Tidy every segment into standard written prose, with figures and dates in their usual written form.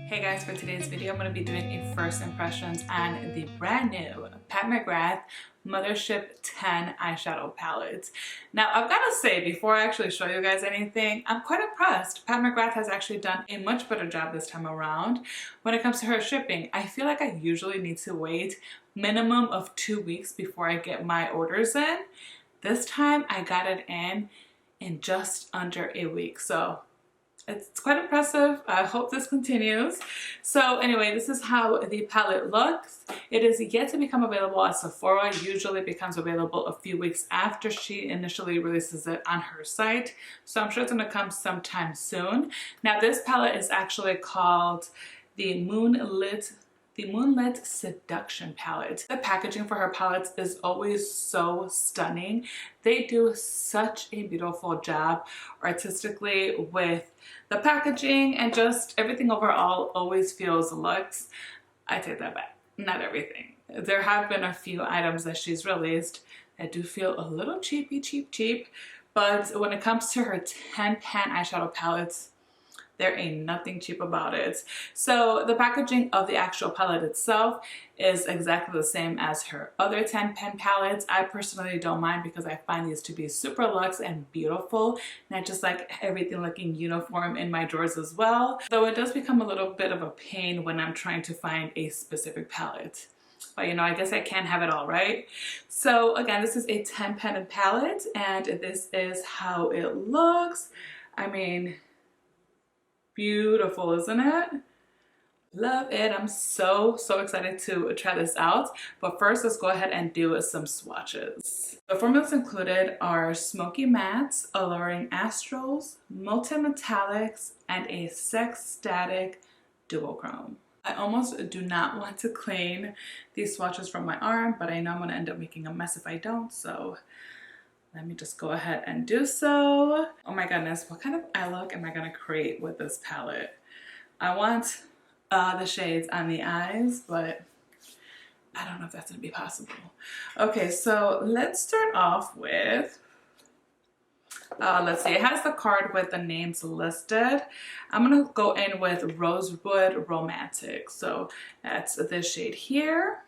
Hey guys, for today's video I'm going to be doing a first impressions on the brand new Pat McGrath Mothership 10 eyeshadow palette. Now I've got to say, before I actually show you guys anything, I'm quite impressed. Pat McGrath has actually done a much better job this time around when it comes to her shipping. I feel like I usually need to wait minimum of 2 weeks before I get my orders in. This time I got it in just under a week, so it's quite impressive. I hope this continues. So anyway, this is how the palette looks. It is yet to become available at Sephora. Usually becomes available a few weeks after she initially releases it on her site. So I'm sure it's going to come sometime soon. Now this palette is actually called the Moonlit Seduction palette. The packaging for her palettes is always so stunning. They do such a beautiful job artistically with the packaging, and just everything overall always feels luxe. I take that back, not everything. There have been a few items that she's released that do feel a little cheap, but when it comes to her 10 pan eyeshadow palettes, there ain't nothing cheap about it. So the packaging of the actual palette itself is exactly the same as her other 10 pen palettes. I personally don't mind because I find these to be super luxe and beautiful, and I just like everything looking uniform in my drawers as well. Though it does become a little bit of a pain when I'm trying to find a specific palette. But you know, I guess I can't have it all, right? So again, this is a 10 pen palette and this is how it looks. I mean, beautiful, isn't it? Love it. I'm so excited to try this out. But first, let's go ahead and do some swatches. The formulas included are smoky mattes, alluring astrals, multi-metallics, and a sex static duochrome. I almost do not want to clean these swatches from my arm, but I know I'm going to end up making a mess if I don't, so let me just go ahead and do so. Oh my goodness, what kind of eye look am I gonna create with this palette? I want the shades on the eyes, but I don't know if that's gonna be possible. Okay, so let's start off with, let's see, it has the card with the names listed. I'm gonna go in with Rosewood Romantic. So that's this shade here.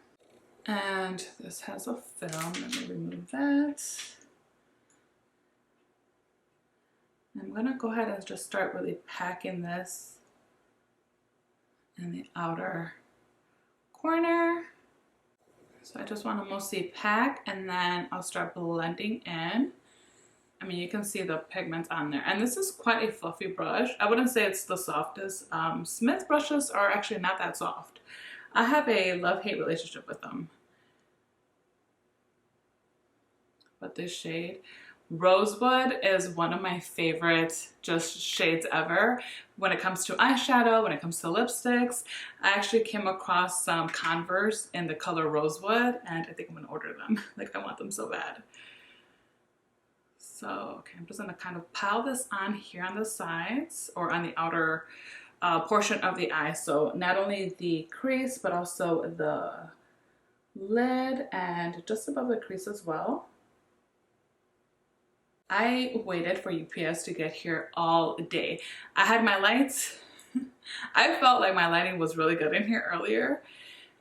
And this has a film, let me remove that. I'm gonna go ahead and just start really packing this in the outer corner. So I just want to mostly pack and then I'll start blending in. I mean, you can see the pigments on there. And this is quite a fluffy brush. I wouldn't say it's the softest. Smith brushes are actually not that soft. I have a love-hate relationship with them. But this shade, Rosewood, is one of my favorite just shades ever when it comes to eyeshadow, when it comes to lipsticks. I actually came across some Converse in the color Rosewood and I think I'm gonna order them. Like, I want them so bad. So, okay, I'm just gonna kind of pile this on here on the sides or on the outer portion of the eye. So not only the crease, but also the lid and just above the crease as well. I waited for UPS to get here all day. I had my lights. I felt like my lighting was really good in here earlier.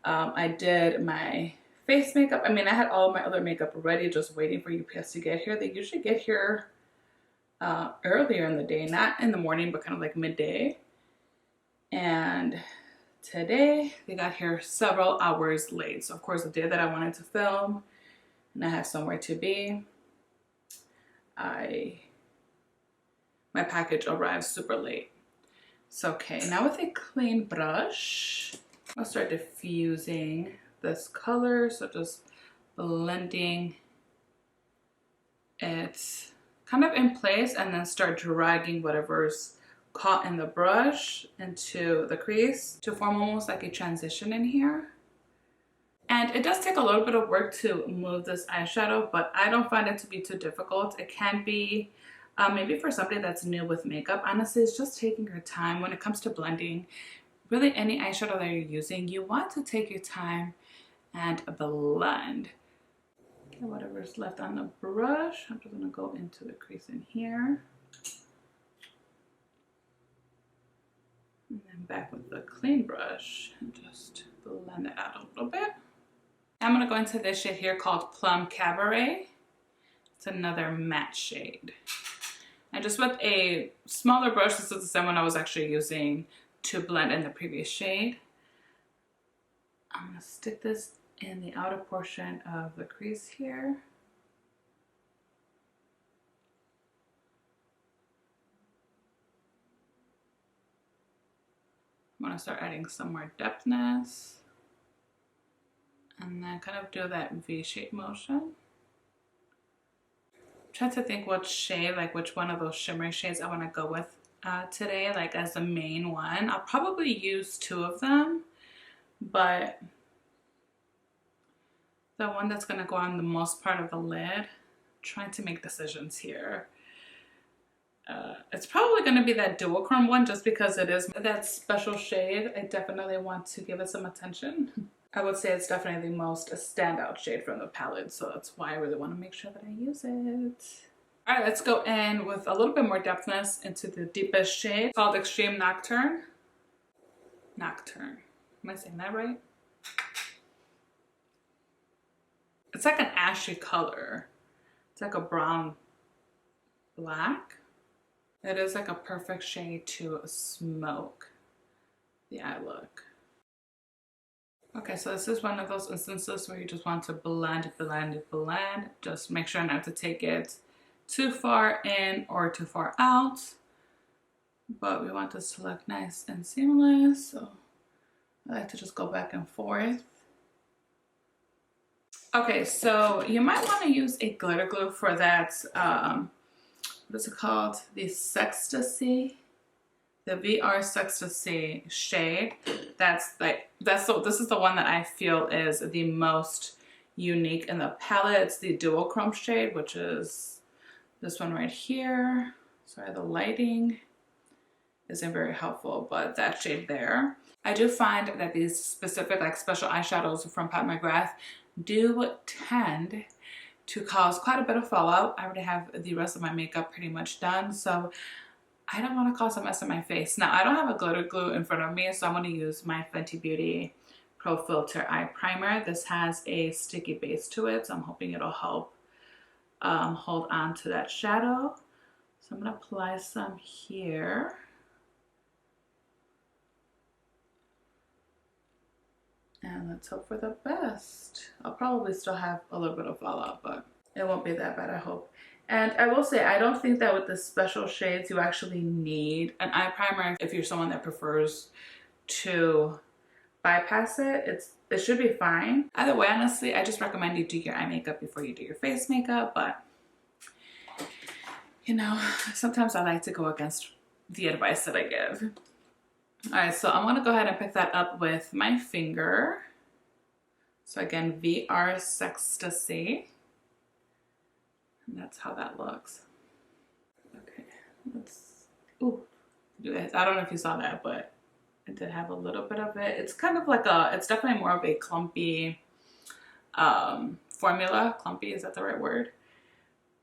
I did my face makeup. I mean, I had all my other makeup ready, just waiting for UPS to get here. They usually get here earlier in the day, not in the morning, but kind of like midday. And today they got here several hours late. So of course, the day that I wanted to film and I have somewhere to be, my package arrived super late. So okay, now with a clean brush, I'll start diffusing this color. So just blending it kind of in place and then start dragging whatever's caught in the brush into the crease to form almost like a transition in here. And it does take a little bit of work to move this eyeshadow, but I don't find it to be too difficult. It can be maybe for somebody that's new with makeup. Honestly, it's just taking your time when it comes to blending. Really, any eyeshadow that you're using, you want to take your time and blend. Okay, whatever's left on the brush, I'm just gonna go into the crease in here. And then back with the clean brush and just blend it out a little bit. I'm going to go into this shade here called Plum Cabaret. It's another matte shade. And just with a smaller brush, this is the same one I was actually using to blend in the previous shade. I'm going to stick this in the outer portion of the crease here. I'm going to start adding some more depthness. And then kind of do that V-shape motion. Try to think what shade, like which one of those shimmery shades I want to go with today, like as the main one. I'll probably use two of them, but the one that's going to go on the most part of the lid, trying to make decisions here. It's probably going to be that duochrome one just because it is that special shade. I definitely want to give it some attention. I would say it's definitely the most standout shade from the palette, so that's why I really want to make sure that I use it. All right, let's go in with a little bit more depthness into the deepest shade called Extreme Nocturne. Nocturne. Am I saying that right? It's like an ashy color. It's like a brown black. It is like a perfect shade to smoke the eye look. Okay, so this is one of those instances where you just want to blend, blend, blend. Just make sure not to take it too far in or too far out. But we want this to look nice and seamless, so I like to just go back and forth. Okay, so you might want to use a glitter glue for that, what is it called? The Sextasy. The VR Sextasy shade. This is the one that I feel is the most unique in the palette. It's the duochrome shade, which is this one right here. Sorry, the lighting isn't very helpful, but that shade there. I do find that these specific like special eyeshadows from Pat McGrath do tend to cause quite a bit of fallout. I already have the rest of my makeup pretty much done, so I don't want to cause a mess on my face. Now, I don't have a glitter glue in front of me, so I'm going to use my Fenty Beauty Pro Filter Eye Primer. This has a sticky base to it, so I'm hoping it'll help hold on to that shadow. So I'm going to apply some here. And let's hope for the best. I'll probably still have a little bit of fallout, but it won't be that bad, I hope. And I will say, I don't think that with the special shades, you actually need an eye primer. If you're someone that prefers to bypass it, it should be fine. Either way, honestly, I just recommend you do your eye makeup before you do your face makeup. But, you know, sometimes I like to go against the advice that I give. All right, so I'm gonna go ahead and pick that up with my finger. So again, VR Sextasy. And that's how that looks. Okay, let's, ooh, I don't know if you saw that, but I did have a little bit of it. It's kind of like it's definitely more of a clumpy formula. Clumpy, is that the right word?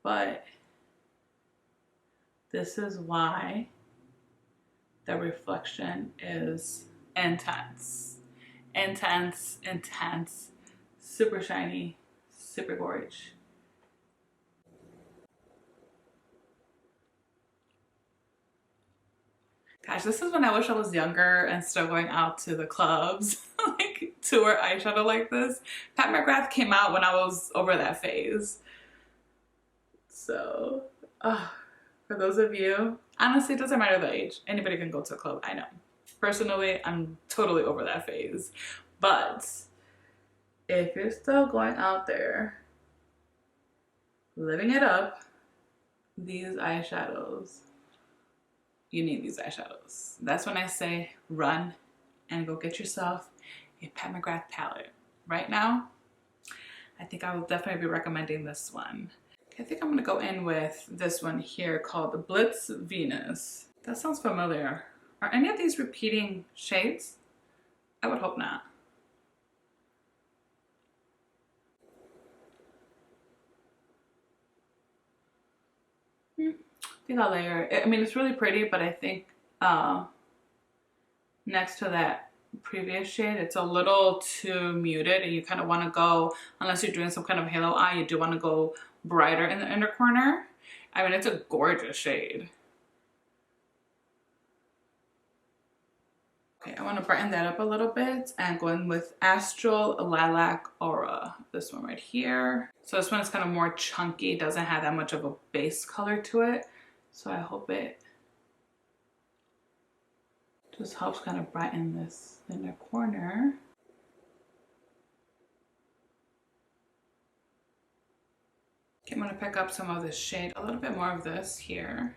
But this is why the reflection is intense. Intense, intense, super shiny, super gorgeous. Gosh, this is when I wish I was younger and still going out to the clubs, like to wear eyeshadow like this. Pat McGrath came out when I was over that phase. So, for those of you, honestly, it doesn't matter the age. Anybody can go to a club, I know. Personally, I'm totally over that phase. But if you're still going out there, living it up, these eyeshadows, you need these eyeshadows. That's when I say run and go get yourself a Pat McGrath palette. Right now, I think I will definitely be recommending this one. I think I'm gonna go in with this one here called the Blitz Venus. That sounds familiar. Are any of these repeating shades? I would hope not. I think I'll layer it. I mean, it's really pretty, but I think next to that previous shade. It's a little too muted, and you kind of want to go, unless you're doing some kind of halo eye, you do want to go brighter in the inner corner. I mean, it's a gorgeous shade. Okay, I want to brighten that up a little bit and go in with Astral Lilac Aura, this one right here. So this one is kind of more chunky, doesn't have that much of a base color to it, so I hope it just helps kind of brighten this inner corner. Okay, I'm going to pick up some of this shade, a little bit more of this here.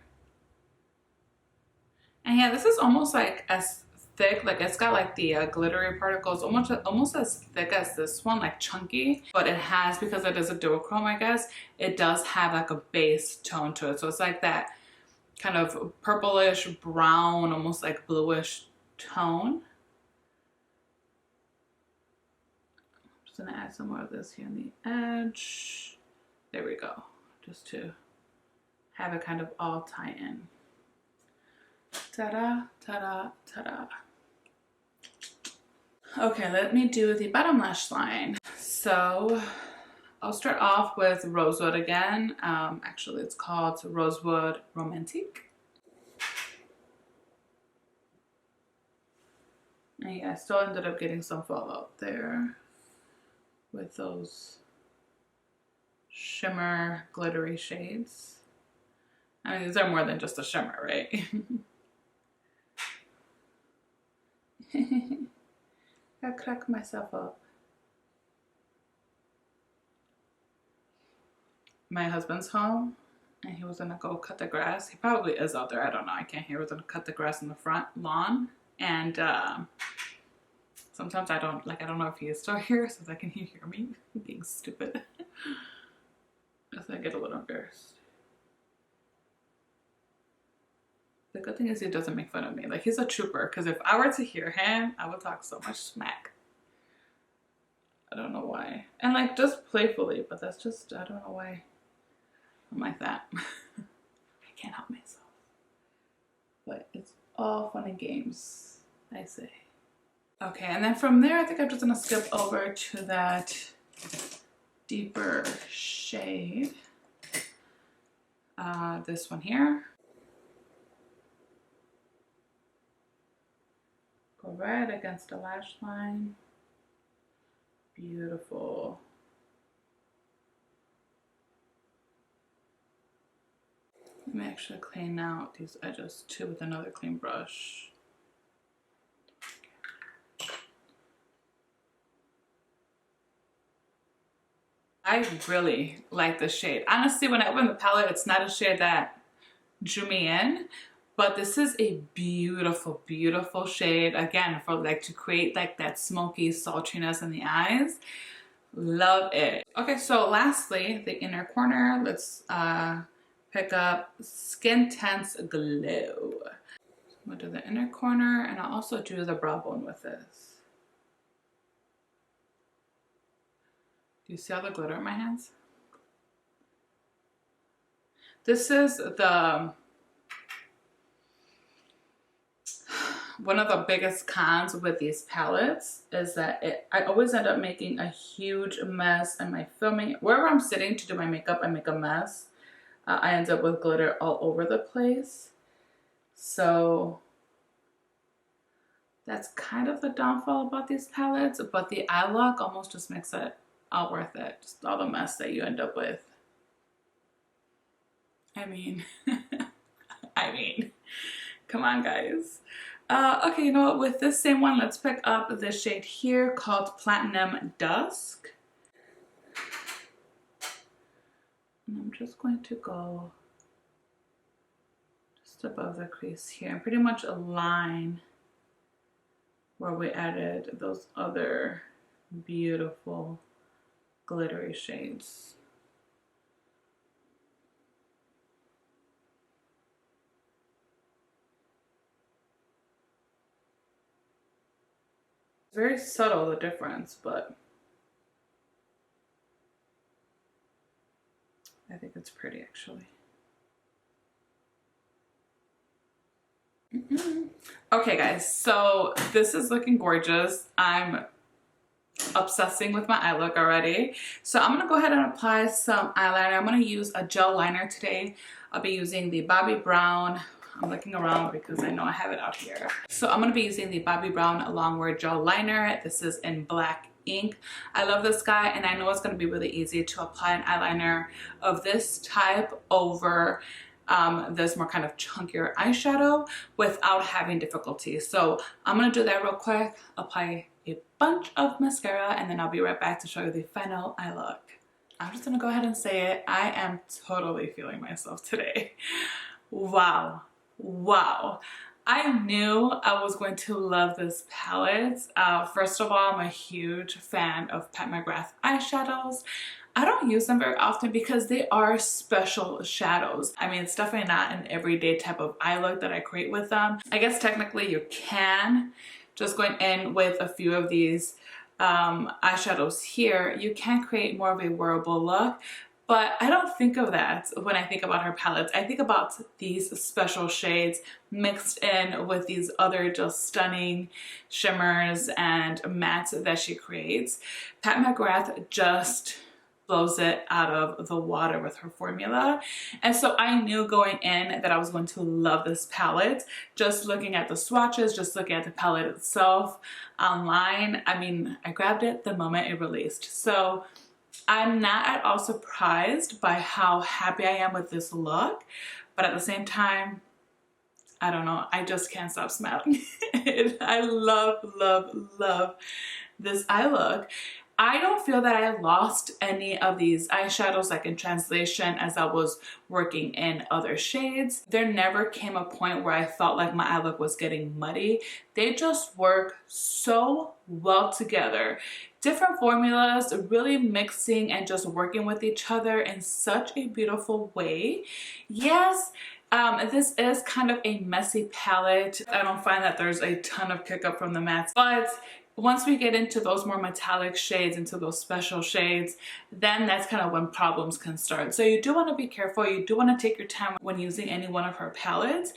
And yeah, this is almost like as thick, like it's got like the glittery particles, almost as thick as this one, like chunky. But it has, because it is a duochrome, I guess, it does have like a base tone to it. So it's like that kind of purplish brown, almost like bluish tone. I'm just gonna add some more of this here on the edge. There we go, just to have it kind of all tie in. Ta-da, ta-da, ta-da. Okay, let me do the bottom lash line. So I'll start off with Rosewood again. Actually, it's called Rosewood Romantic. And yeah, I still ended up getting some fallout there with those shimmer glittery shades. I mean, these are more than just a shimmer, right? I crack myself up. My husband's home and he was gonna go cut the grass. He probably is out there, I don't know, I can't hear. He was gonna cut the grass in the front lawn, and sometimes I don't know if he is still here, so I can hear me being stupid. So I get a little embarrassed. The good thing is he doesn't make fun of me. Like, he's a trooper, because if I were to hear him, I would talk so much smack. I don't know why. And like, just playfully, but that's just, I don't know why I'm like that. I can't help myself. But it's all fun and games, I say. Okay, and then from there, I think I'm just gonna skip over to that deeper shade. This one here. Go right against the lash line. Beautiful. Let me actually clean out these edges too with another clean brush. I really like this shade. Honestly, when I opened the palette, it's not a shade that drew me in, but this is a beautiful, beautiful shade. Again, for like to create like that smoky saltiness in the eyes. Love it. Okay, so lastly, the inner corner. Let's pick up Skin Tense Glow. I'm gonna do the inner corner, and I'll also do the brow bone with this. Do you see all the glitter in my hands? This is one of the biggest cons with these palettes is that I always end up making a huge mess in my filming. Wherever I'm sitting to do my makeup, I make a mess. I end up with glitter all over the place. So that's kind of the downfall about these palettes, but the eye look almost just makes it all worth it. Just all the mess that you end up with. I mean, come on, guys. Okay, you know what? With this same one, let's pick up this shade here called Platinum Dusk. And I'm just going to go just above the crease here and pretty much align where we added those other beautiful glittery shades. It's very subtle, the difference, but I think it's pretty actually. Okay guys, so this is looking gorgeous. I'm obsessing with my eye look already. So I'm gonna go ahead and apply some eyeliner. I'm gonna use a gel liner today. I'll be using the Bobbi Brown. I'm looking around because I know I have it out here. So I'm gonna be using the Bobbi Brown Longwear gel liner. This is in black ink. I love this guy, and I know it's gonna be really easy to apply an eyeliner of this type over this more kind of chunkier eyeshadow without having difficulty. So I'm gonna do that real quick, apply a bunch of mascara, and then I'll be right back to show you the final eye look. I'm just gonna go ahead and say it. I am totally feeling myself today. Wow. Wow. I knew I was going to love this palette. First of all, I'm a huge fan of Pat McGrath eyeshadows. I don't use them very often because they are special shadows. I mean, it's definitely not an everyday type of eye look that I create with them. I guess technically you can, just going in with a few of these eyeshadows here, you can create more of a wearable look. But I don't think of that when I think about her palettes. I think about these special shades mixed in with these other just stunning shimmers and mattes that she creates. Pat McGrath just blows it out of the water with her formula. And so I knew going in that I was going to love this palette. Just looking at the swatches, just looking at the palette itself online, I mean, I grabbed it the moment it released. So I'm not at all surprised by how happy I am with this look, but at the same time, I don't know, I just can't stop smiling. I love, love, love this eye look. I don't feel that I lost any of these eyeshadows like in translation as I was working in other shades. There never came a point where I felt like my eye look was getting muddy. They just work so well together. Different formulas really mixing and just working with each other in such a beautiful way. Yes, this is kind of a messy palette. I don't find that there's a ton of kick up from the mattes, but once we get into those more metallic shades, into those special shades, then that's kind of when problems can start. So you do want to be careful. You do want to take your time when using any one of her palettes.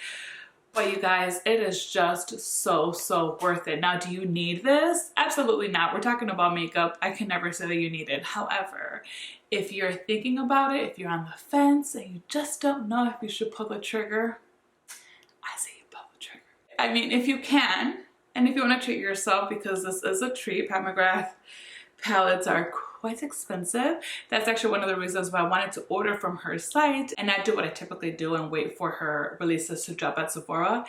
But you guys, it is just so, so worth it. Now, do you need this? Absolutely not. We're talking about makeup. I can never say that you need it. However, if you're thinking about it, if you're on the fence and you just don't know if you should pull the trigger, I say you pull the trigger. I mean, if you can, and if you want to treat yourself, because this is a treat, Pat McGrath palettes are quite expensive. That's actually one of the reasons why I wanted to order from her site and not do what I typically do and wait for her releases to drop at Sephora,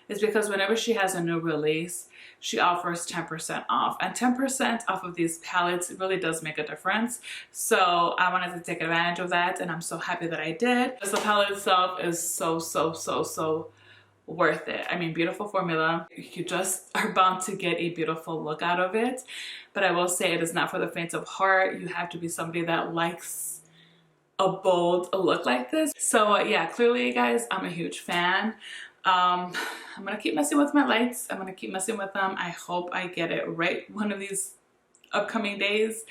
is because whenever she has a new release, she offers 10% off. And 10% off of these palettes really does make a difference. So I wanted to take advantage of that, and I'm so happy that I did. The palette itself is so worth it. I mean, beautiful formula. You just are bound to get a beautiful look out of it. But I will say it is not for the faint of heart. You have to be somebody that likes a bold look like this. So yeah, clearly guys, I'm a huge fan. I'm gonna keep messing with my lights. I'm gonna keep messing with them. I hope I get it right one of these upcoming days.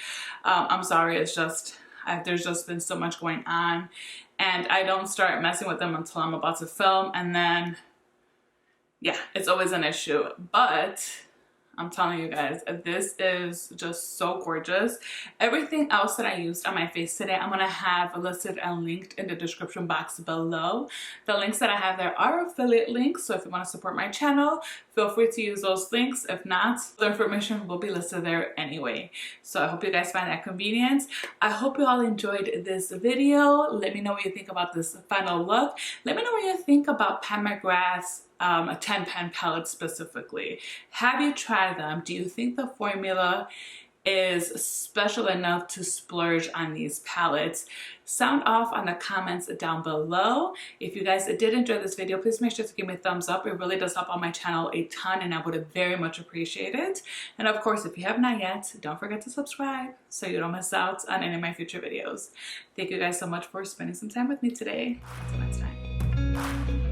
I'm sorry, it's just, there's just been so much going on, and I don't start messing with them until I'm about to film, and then yeah, it's always an issue. But I'm telling you guys, this is just so gorgeous. Everything else that I used on my face today, I'm gonna have listed and linked in the description box below. The links that I have there are affiliate links, so if you want to support my channel, feel free to use those links. If not, the information will be listed there anyway. So I hope you guys find that convenient. I hope you all enjoyed this video. Let me know what you think about this final look. Let me know what you think about Pat McGrath's a 10 pan palette specifically. Have you tried them? Do you think the formula is special enough to splurge on these palettes? Sound off on the comments down below. If you guys did enjoy this video, please make sure to give me a thumbs up. It really does help on my channel a ton, and I would very much appreciate it. And of course, if you have not yet, don't forget to subscribe so you don't miss out on any of my future videos. Thank you guys so much for spending some time with me today. Until next time.